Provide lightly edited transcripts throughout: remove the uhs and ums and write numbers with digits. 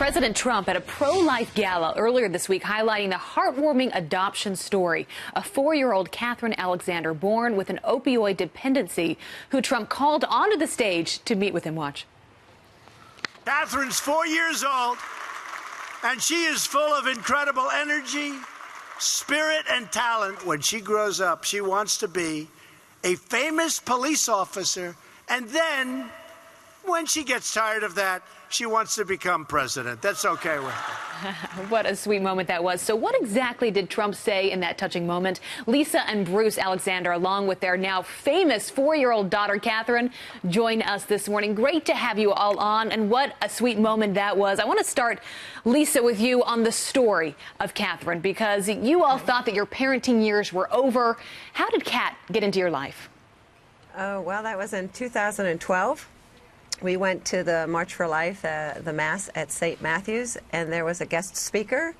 President Trump at a pro-life gala earlier this week highlighting the heartwarming adoption story. A 4-year-old Catherine Alexander born with an opioid dependency who Trump called onto the stage to meet with him. Watch. Catherine's 4 years old, and she is full of incredible energy, spirit, and talent. When she grows up, she wants to be a famous police officer, and then when she gets tired of that, she wants to become president. That's okay with her. What a sweet moment that was. So what exactly did Trump say in that touching moment? Lisa and Bruce Alexander, along with their now famous 4-year-old daughter, Catherine, join us this morning. Great to have you all on, and what a sweet moment that was. I want to start, Lisa, with you on the story of Catherine, because you all thought that your parenting years were over. How did Cat get into your life? Oh, well, that was in 2012. We went to the March for Life, the Mass at St. Matthew's, and there was a guest speaker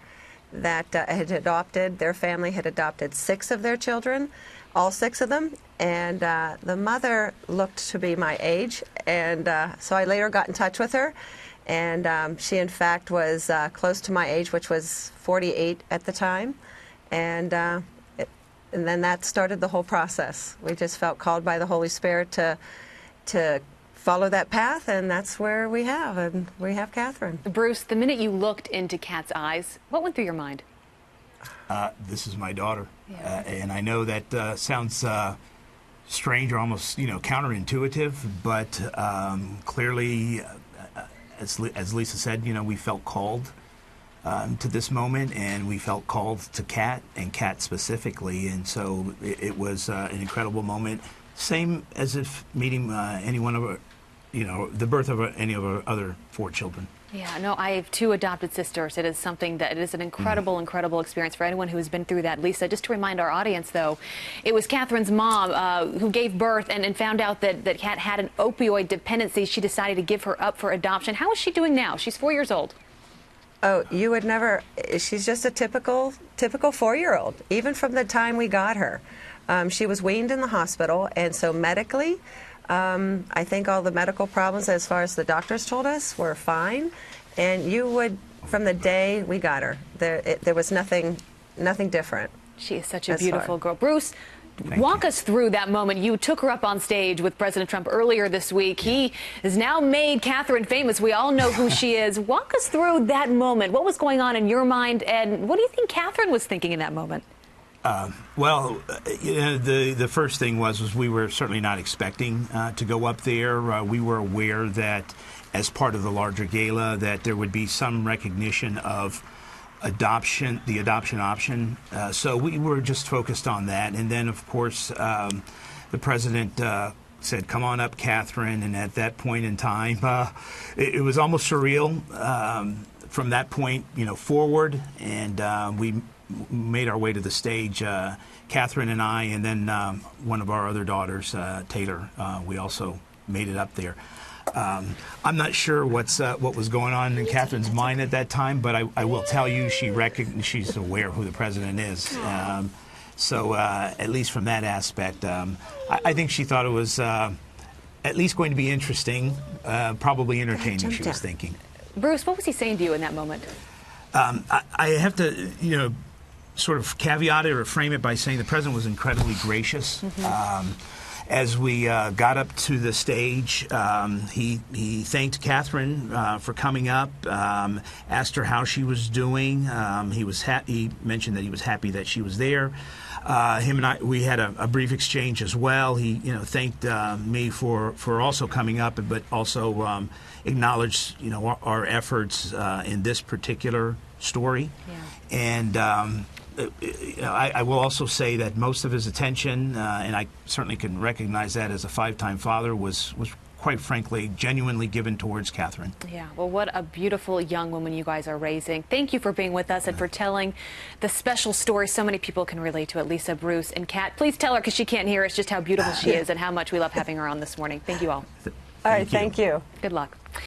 that had adopted, their family had adopted 6 of their children, all 6 of them, and the mother looked to be my age, and so I later got in touch with her, and she in fact was close to my age, which was 48 at the time, and then that started the whole process. We just felt called by the Holy Spirit to follow that path, and that's where we have Catherine. Bruce, the minute you looked into Kat's eyes, what went through your mind? This is my daughter. Yeah. And I know that sounds strange or almost, counterintuitive, but clearly, as Lisa said, we felt called to this moment, and we felt called to Kat, and Kat specifically, and so it was an incredible moment. Same as if meeting any one of our, the birth of any of our other 4 children. Yeah, no, I have 2 adopted sisters. It is something that it is an incredible, incredible experience for anyone who has been through that. Lisa, just to remind our audience, though, it was Catherine's mom who gave birth and found out that Kat had an opioid dependency. She decided to give her up for adoption. How is she doing now? She's 4 years old. Oh, you would never. She's just a typical 4-year-old. Even from the time we got her, she was weaned in the hospital, and so medically, I think all the medical problems, as far as the doctors told us, were fine. And you would, from the day we got her, there was nothing different. She is such a beautiful girl. Bruce, walk us through that moment. You took her up on stage with President Trump earlier this week. He has now made Catherine famous. We all know who she is. Walk us through that moment. What was going on in your mind, and what do you think Catherine was thinking in that moment? Well, the first thing was we were certainly not expecting to go up there. We were aware that as part of the larger gala that there would be some recognition of the adoption option. So we were just focused on that. And then, of course, the president said, "Come on up, Catherine." And at that point in time, it was almost surreal from that point, forward. And we made our way to the stage, Catherine and I, and then one of our other daughters, Taylor. We also made it up there. I'm not sure what was going on in Catherine's mind at that time, but I will tell you she's aware of who the president is. So at least from that aspect, I think she thought it was at least going to be interesting, probably entertaining, she was thinking. Bruce, what was he saying to you in that moment? I have to, sort of caveat it or frame it by saying the president was incredibly gracious. As we got up to the stage, he thanked Catherine for coming up, asked her how she was doing. He mentioned that he was happy that she was there. Him and I, we had a brief exchange as well. He, thanked me for also coming up, but also acknowledged, our efforts in this particular story. Yeah. And I will also say that most of his attention, and I certainly can recognize that as a 5-time father, was quite frankly genuinely given towards Catherine. Yeah, well, what a beautiful young woman you guys are raising. Thank you for being with us and for telling the special story so many people can relate to it. Lisa, Bruce, and Kat, please tell her, because she can't hear us, just how beautiful she is and how much we love having her on this morning. Thank you all. All right, thank you. Good luck.